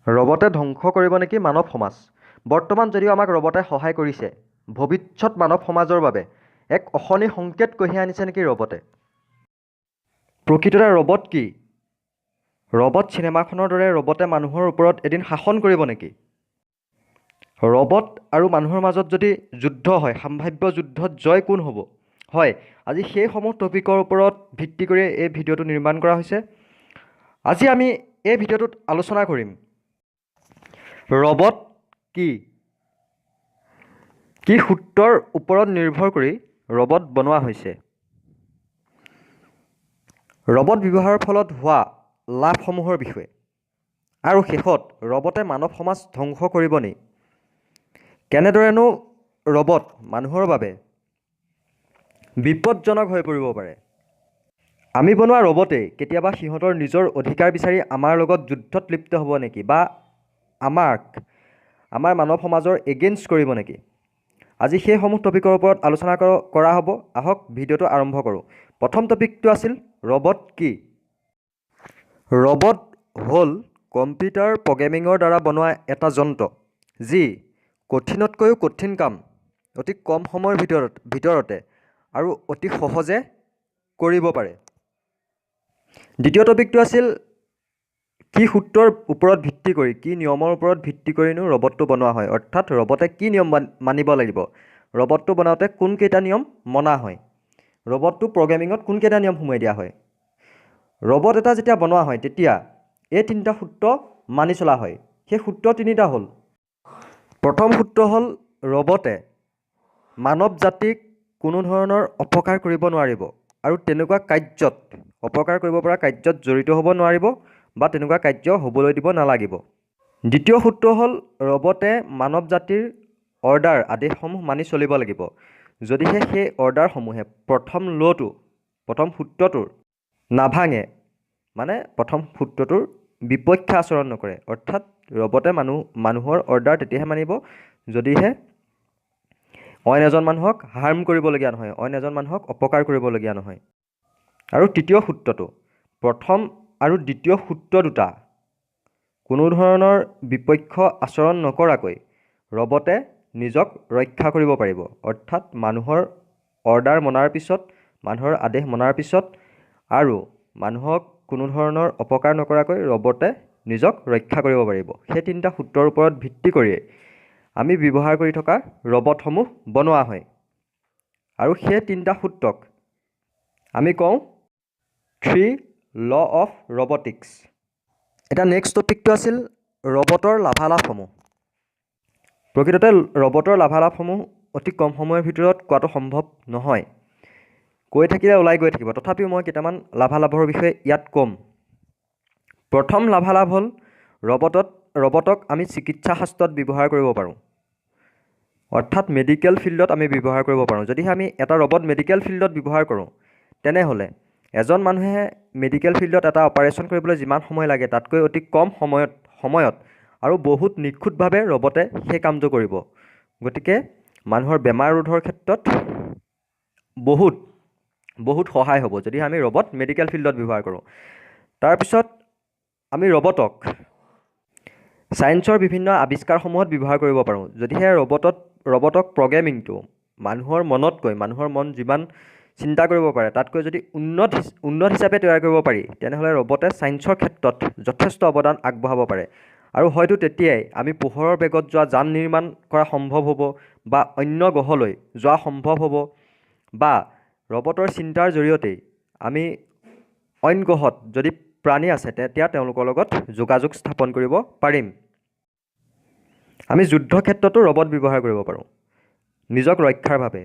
ৰবটে ধ্বংস কৰিব নেকি মানৱ সমাজ? বৰ্তমান যদিও আমাক ৰবটে সহায় কৰিছে, ভৱিষ্যত মানৱ সমাজৰ বাবে এক অশনি সংকেত কঢ়িয়াই আনিছে নেকি ৰবটে? প্ৰকৃততে ৰবট কি? ৰবট চিনেমাখনৰ দৰে ৰবটে মানুহৰ ওপৰত এদিন শাসন কৰিব নেকি? ৰবট আৰু মানুহৰ মাজত যদি যুদ্ধ হয়, সাম্ভাব্য যুদ্ধত জয় কোন হ'ব? হয়, আজি সেইসমূহ টপিকৰ ওপৰত ভিত্তি কৰি এই ভিডিঅ'টো নিৰ্মাণ কৰা হৈছে। আজি আমি এই ভিডিঅ'টোত আলোচনা কৰিম ৰবট কি? কি সূত্ৰৰ ওপৰত নিৰ্ভৰ কৰি ৰবট বনোৱা হৈছে? ৰবট ব্যৱহাৰৰ ফলত হোৱা লাভসমূহৰ বিষয়ে। আৰু শেষত ৰবটে মানৱ সমাজ ধ্বংস কৰিব নি? কেনেদৰেনো ৰবট মানুহৰ বাবে বিপদজনক হৈ পৰিব পাৰে? আমি বনোৱা ৰবটে কেতিয়াবা সিহঁতৰ নিজৰ অধিকাৰ বিচাৰি আমাৰ লগত যুদ্ধত লিপ্ত হ'ব নেকি? বা আমাৰ মানৱ সমাজৰ এগেইনষ্ট কৰিব নেকি? আজি সেইসমূহ টপিকৰ ওপৰত আলোচনা কৰা হ'ব। আহক ভিডিঅ'টো আৰম্ভ কৰোঁ। প্ৰথম টপিকটো আছিল ৰবট কি? ৰবট হ'ল কম্পিউটাৰ প্ৰগ্ৰেমিঙৰ দ্বাৰা বনোৱা এটা যন্ত্ৰ, যি কঠিনতকৈও কঠিন কাম অতি কম সময়ৰ ভিতৰতে আৰু অতি সহজে কৰিব পাৰে। দ্বিতীয় টপিকটো আছিল কি সূত্ৰৰ ওপৰত ভিত্তি কৰি, কি নিয়মৰ ওপৰত ভিত্তি কৰিনো ৰবটটো বনোৱা হয়, অৰ্থাৎ ৰবটে কি নিয়ম মানিব লাগিব, ৰবটটো বনাওঁতে কোনকেইটা নিয়ম মনা হয়, ৰবটটো প্ৰগ্ৰেমিঙত কোনকেইটা নিয়ম সোমাই দিয়া হয়। ৰবট এটা যেতিয়া বনোৱা হয় তেতিয়া এই তিনিটা সূত্ৰ মানি চলা হয়। সেই সূত্ৰ তিনিটা হ'ল, প্ৰথম সূত্ৰ হ'ল ৰবটে মানৱ জাতিক কোনো ধৰণৰ অপকাৰ কৰিব নোৱাৰিব আৰু তেনেকুৱা কাৰ্যত, অপকাৰ কৰিব পৰা কাৰ্যত জড়িত হ'ব নোৱাৰিব বা তেনেকুৱা কাৰ্য হ'বলৈ দিব নালাগিব। দ্বিতীয় সূত্ৰ হ'ল ৰবটে মানৱ জাতিৰ অৰ্ডাৰ, আদেশসমূহ মানি চলিব লাগিব। যদিহে সেই অৰ্ডাৰসমূহে প্ৰথম সূত্ৰটোৰ নাভাঙে, মানে প্ৰথম সূত্ৰটোৰ বিপক্ষে আচৰণ নকৰে, অৰ্থাৎ ৰবটে মানুহৰ অৰ্ডাৰ তেতিয়াহে মানিব যদিহে অইন এজন মানুহক হাৰ্ম কৰিবলগীয়া নহয়, অইন এজন মানুহক অপকাৰ কৰিবলগীয়া নহয়। আৰু তৃতীয় সূত্ৰটো, প্ৰথম আৰু দ্বিতীয় সূত্ৰ দুটা কোনো ধৰণৰ বিপক্ষ আচৰণ নকৰাকৈ ৰবটে নিজক ৰক্ষা কৰিব পাৰিব। অৰ্থাৎ মানুহৰ অৰ্ডাৰ মনাৰ পিছত, মানুহৰ আদেশ মনাৰ পিছত আৰু মানুহক কোনো ধৰণৰ অপকাৰ নকৰাকৈ ৰবটে নিজক ৰক্ষা কৰিব পাৰিব। সেই তিনিটা সূত্ৰৰ ওপৰত ভিত্তি কৰিয়ে আমি ব্যৱহাৰ কৰি থকা ৰবটসমূহ বনোৱা হয়। আৰু সেই তিনিটা সূত্ৰক আমি কওঁ 3 ল' অফ ৰবটিক্স। এতিয়া নেক্সট টপিকটো আছিল ৰবটৰ লাভালাভসমূহ। প্ৰকৃততে ৰবটৰ লাভালাভসমূহ অতি কম সময়ৰ ভিতৰত কোৱাটো সম্ভৱ নহয়, কৈ থাকিলে ওলাই গৈ থাকিব। তথাপিও মই কেইটামান লাভালাভৰ বিষয়ে ইয়াত ক'ম। প্ৰথম লাভালাভ হ'ল ৰবটক আমি চিকিৎসা শাস্ত্ৰত ব্যৱহাৰ কৰিব পাৰোঁ, অৰ্থাৎ মেডিকেল ফিল্ডত আমি ব্যৱহাৰ কৰিব পাৰোঁ। যদিহে আমি এটা ৰবট মেডিকেল ফিল্ডত ব্যৱহাৰ কৰোঁ, তেনেহ'লে এজন মানুহে মেডিকেল ফিল্ডত এটা অপাৰেশ্যন কৰিবলৈ যিমান সময় লাগে তাতকৈ অতি কম সময়ত আৰু বহুত নিখুঁতভাৱে ৰবটে সেই কামটো কৰিব। গতিকে মানুহৰ বেমাৰ ৰোধৰ ক্ষেত্ৰত বহুত সহায় হ'ব যদি আমি ৰবট মেডিকেল ফিল্ডত ব্যৱহাৰ কৰোঁ। তাৰপিছত আমি ৰবটক ছায়েন্সৰ বিভিন্ন আৱিষ্কাৰসমূহত ব্যৱহাৰ কৰিব পাৰোঁ। যদিহে ৰবটক প্ৰগ্ৰেমিংটো মানুহৰ মন যিমান চিন্তা কৰিব পাৰে তাতকৈ যদি উন্নত হিচাপে তৈয়াৰ কৰিব পাৰি, তেনেহ'লে ৰবটে ছায়েন্সৰ ক্ষেত্ৰত যথেষ্ট অৱদান আগবঢ়াব পাৰে। আৰু হয়তো তেতিয়াই আমি পোহৰৰ বেগত যোৱা যান নিৰ্মাণ কৰা সম্ভৱ হ'ব, বা অন্য গ্ৰহলৈ যোৱা সম্ভৱ হ'ব, বা ৰবটৰ চিন্তাৰ জৰিয়তেই আমি অইন গ্ৰহত যদি প্ৰাণী আছে তেতিয়া তেওঁলোকৰ লগত যোগাযোগ স্থাপন কৰিব পাৰিম। আমি যুদ্ধ ক্ষেত্ৰতো ৰবট ব্যৱহাৰ কৰিব পাৰোঁ নিজক ৰক্ষাৰ বাবে।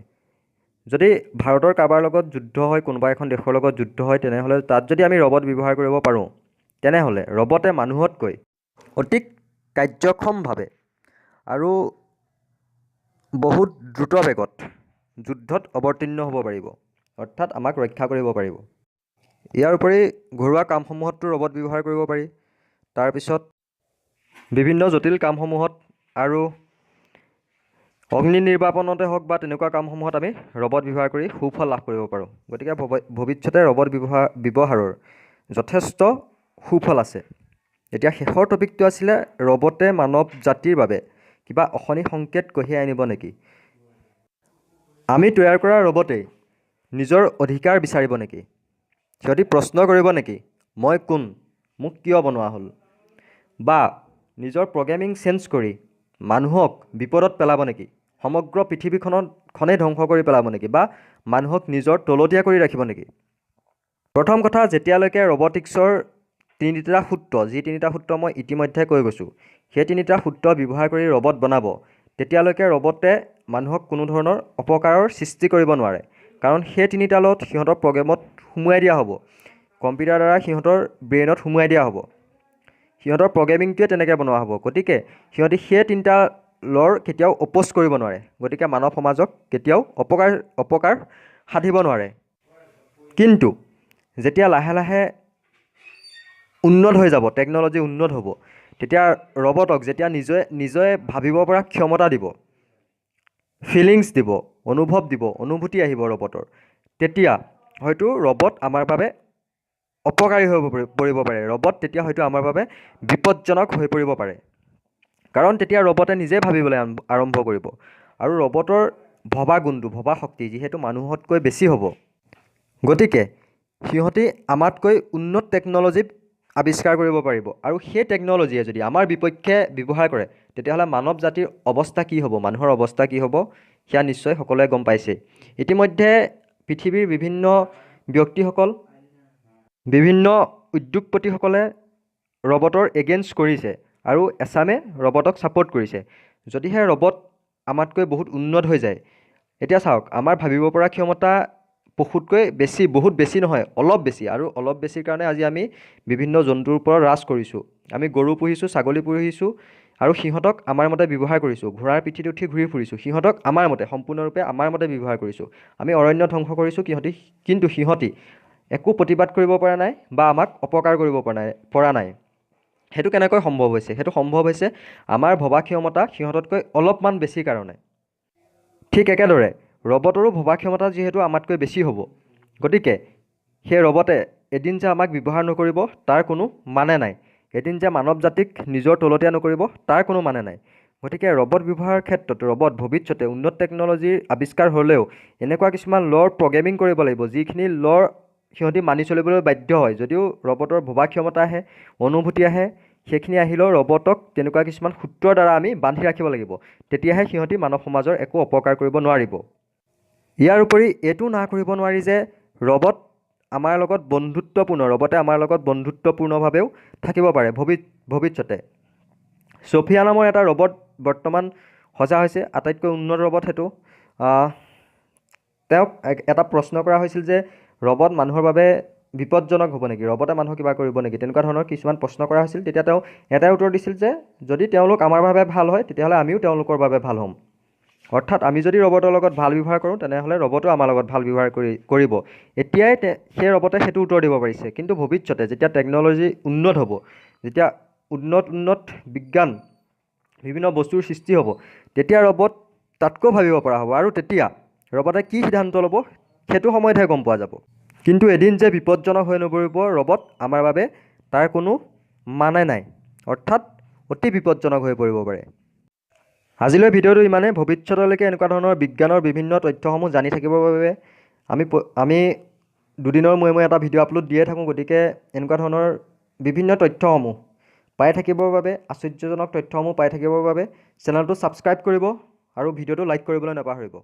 যদি ভাৰতৰ কাৰোবাৰ লগত যুদ্ধ হয়, কোনোবা এখন দেশৰ লগত যুদ্ধ হয়, তেনেহ'লে তাত যদি আমি ৰবট ব্যৱহাৰ কৰিব পাৰোঁ, তেনেহ'লে ৰবটে মানুহতকৈ অতি কাৰ্যক্ষমভাৱে আৰু বহুত দ্ৰুত বেগত যুদ্ধত অৱতীৰ্ণ হ'ব পাৰিব, অৰ্থাৎ আমাক ৰক্ষা কৰিব পাৰিব। ইয়াৰ উপৰি ঘৰুৱা কামসমূহতো ৰবট ব্যৱহাৰ কৰিব পাৰি। তাৰপিছত বিভিন্ন জটিল কামসমূহত আৰু অগ্নি নিৰ্বাপনতে হওক বা তেনেকুৱা কামসমূহত আমি ৰবট ব্যৱহাৰ কৰি সুফল লাভ কৰিব পাৰোঁ। গতিকে ভৱিষ্যতে ৰবট ব্যৱহাৰৰ যথেষ্ট সুফল আছে। এতিয়া শেষৰ টপিকটো আছিলে ৰবটে মানৱ জাতিৰ বাবে কিবা অশনি সংকেত কঢ়িয়াই আনিব নেকি? আমি তৈয়াৰ কৰা ৰবটেই নিজৰ অধিকাৰ বিচাৰিব নেকি? সিহঁতি প্ৰশ্ন কৰিব নেকি, মই কোন, মোক কিয় বনোৱা হ'ল? বা নিজৰ প্ৰগ্ৰেমিং চেঞ্জ কৰি মানুহক বিপদত পেলাব নেকি? সমগ্ৰ পৃথিৱীখনেই ধ্বংস কৰি পেলাব নেকি? বা মানুহক নিজৰ তলতীয়া কৰি ৰাখিব নেকি? প্ৰথম কথা, যেতিয়ালৈকে ৰবটিক্সৰ তিনিটা সূত্ৰ, যি তিনিটা সূত্ৰ মই ইতিমধ্যে কৈ গৈছোঁ, সেই তিনিটা সূত্ৰ ব্যৱহাৰ কৰি ৰবট বনাব, তেতিয়ালৈকে ৰবটে মানুহক কোনো ধৰণৰ অপকাৰৰ সৃষ্টি কৰিব নোৱাৰে। কাৰণ সেই তিনিটা লগত সিহঁতৰ প্ৰগ্ৰেমত সোমোৱাই দিয়া হ'ব, কম্পিউটাৰ দ্বাৰা সিহঁতৰ ব্ৰেইনত সোমোৱাই দিয়া হ'ব, সিহঁতৰ প্ৰগ্ৰেমিংটোৱে তেনেকৈ বনোৱা হ'ব। গতিকে সিহঁতি সেই তিনিটা লৰ কেতিয়াও অপ'জ কৰিব নোৱাৰে। গতিকে মানৱ সমাজক কেতিয়াও অপকাৰ সাধিব নোৱাৰে। কিন্তু যেতিয়া লাহে লাহে উন্নত হৈ যাব, টেকন'লজি উন্নত হ'ব, তেতিয়া ৰবটক যেতিয়া নিজে ভাবিব পৰা ক্ষমতা দিব, ফিলিংছ দিব, অনুভৱ দিব, অনুভূতি আহিব ৰবটৰ, তেতিয়া হয়তো ৰবট আমাৰ বাবে অপকাৰী হৈ পৰিব পাৰে। ৰবট তেতিয়া হয়তো আমাৰ বাবে বিপদজনক হৈ পৰিব পাৰে। কাৰণ তেতিয়া ৰবটে নিজে ভাবিবলৈ আৰম্ভ কৰিব আৰু ৰবটৰ ভবা গুণটো, ভবা শক্তি যিহেতু মানুহতকৈ বেছি হ'ব। গতিকে সিহঁতি আমাতকৈ উন্নত টেকন'লজি আৱিষ্কাৰ কৰিব পাৰিব আৰু সেই টেকন'লজিয়ে যদি আমাৰ বিপক্ষে ব্যৱহাৰ কৰে, তেতিয়াহ'লে মানৱ জাতিৰ অৱস্থা কি হ'ব, মানুহৰ অৱস্থা কি হ'ব, সেয়া নিশ্চয় সকলোৱে গম পাইছে। ইতিমধ্যে পৃথিৱীৰ বিভিন্ন ব্যক্তিসকল, বিভিন্ন উদ্যোগপতিসকলে ৰবটৰ এগেইনষ্ট কৰিছে আৰু এছামে ৰবটক ছাপোৰ্ট কৰিছে। যদিহে ৰবট আমাতকৈ বহুত উন্নত হৈ যায়, এতিয়া চাওক, আমাৰ ভাবিব পৰা ক্ষমতা পশুতকৈ বেছি, বহুত বেছি নহয়, অলপ বেছি। আৰু অলপ বেছিৰ কাৰণে আজি আমি বিভিন্ন জন্তুৰ ওপৰত ৰাজ কৰিছোঁ। আমি গৰু পুহিছোঁ, ছাগলী পুহিছোঁ আৰু সিহঁতক আমাৰ মতে ব্যৱহাৰ কৰিছোঁ। ঘোঁৰাৰ পিঠিত উঠি ঘূৰি ফুৰিছোঁ, সিহঁতক আমাৰ মতে, সম্পূৰ্ণৰূপে আমাৰ মতে ব্যৱহাৰ কৰিছোঁ। আমি অৰণ্য ধ্বংস কৰিছোঁ, কিন্তু সিহঁতি একো প্ৰতিবাদ কৰিব পৰা নাই বা আমাক অপকাৰ কৰিব পৰা নাই। সেইটো কেনেকৈ সম্ভৱ হৈছে? সেইটো সম্ভৱ হৈছে আমাৰ ভবা ক্ষমতা সিহঁততকৈ অলপমান বেছি কাৰণে। ঠিক একেদৰে ৰবটৰো ভবা ক্ষমতা যিহেতু আমাতকৈ বেছি হ'ব, গতিকে সেই ৰবটে এদিন যে আমাক ব্যৱহাৰ নকৰিব তাৰ কোনো মানে নাই। এদিন যে মানৱ জাতিক নিজৰ তলতীয়া নকৰিব তাৰ কোনো মানে নাই। গতিকে ৰবট ব্যৱহাৰৰ ক্ষেত্ৰত ৰবট ভৱিষ্যতে উন্নত টেকন'লজিৰ আৱিষ্কাৰ হ'লেও এনেকুৱা কিছুমান লৰ প্ৰগ্ৰেমিং কৰিব লাগিব, যিখিনি লৰ সিহঁতি মানি চলিবলৈ বাধ্য হয়। যদিও ৰবটৰ ভবা ক্ষমতা আহে, অনুভূতি আহে, সেইখিনি আহিলেও ৰবটক তেনেকুৱা কিছুমান সূত্ৰৰ দ্বাৰা আমি বান্ধি ৰাখিব লাগিব, তেতিয়াহে সিহঁতি মানৱ সমাজৰ একো অপকাৰ কৰিব নোৱাৰিব। ইয়াৰ উপৰি এইটো না কৰিব নোৱাৰি যে ৰবট আমাৰ লগত বন্ধুত্বপূৰ্ণ, ৰবটে আমাৰ লগত বন্ধুত্বপূৰ্ণভাৱেও থাকিব পাৰে ভৱিষ্যতে। ছফিয়া নামৰ এটা ৰবট বৰ্তমান সজা হৈছে, আটাইতকৈ উন্নত ৰবট সেইটো। তেওঁক এটা প্ৰশ্ন কৰা হৈছিল যে ৰবট মানুহৰ বাবে বিপদজনক হ'ব নেকি, ৰবটে মানুহক কিবা কৰিব নেকি, তেনেকুৱা ধৰণৰ কিছুমান প্ৰশ্ন কৰা হৈছিল। তেতিয়া তেওঁ এটাই উত্তৰ দিছিল যে যদি তেওঁলোক আমাৰ বাবে ভাল হয়, তেতিয়াহ'লে আমিও তেওঁলোকৰ বাবে ভাল হ'ম। অৰ্থাৎ আমি যদি ৰবটৰ লগত ভাল ব্যৱহাৰ কৰোঁ, তেনেহ'লে ৰবটো আমাৰ লগত ভাল ব্যৱহাৰ কৰিব। এতিয়াই সেই ৰবটে সেইটো উত্তৰ দিব পাৰিছে, কিন্তু ভৱিষ্যতে যেতিয়া টেকন'লজি উন্নত হ'ব, যেতিয়া উন্নত বিজ্ঞান, বিভিন্ন বস্তুৰ সৃষ্টি হ'ব, তেতিয়া ৰবট তাতকৈ ভাবিব পৰা হ'ব আৰু তেতিয়া ৰবটে কি সিদ্ধান্ত ল'ব সেইটো সময়তহে গম পোৱা যাব। কিন্তু এদিন যে বিপদজনক হৈ নপৰিব ৰবট আমাৰ বাবে, তাৰ কোনো মানে নাই, অৰ্থাৎ অতি বিপদজনক হৈ পৰিব পাৰে। আজিলৈ ভিডিঅ'টো ইমানেই। ভৱিষ্যতলৈকে এনেকুৱা ধৰণৰ বিজ্ঞানৰ বিভিন্ন তথ্যসমূহ জানি থাকিবৰ বাবে আমি দুদিনৰ মূৰে এটা ভিডিঅ' আপলোড দিয়ে থাকোঁ। গতিকে এনেকুৱা ধৰণৰ বিভিন্ন তথ্যসমূহ পাই থাকিবৰ বাবে, আশ্চৰ্যজনক তথ্যসমূহ পাই থাকিবৰ বাবে চেনেলটো ছাবস্ক্ৰাইব কৰিব আৰু ভিডিঅ'টো লাইক কৰিবলৈ নাপাহৰিব।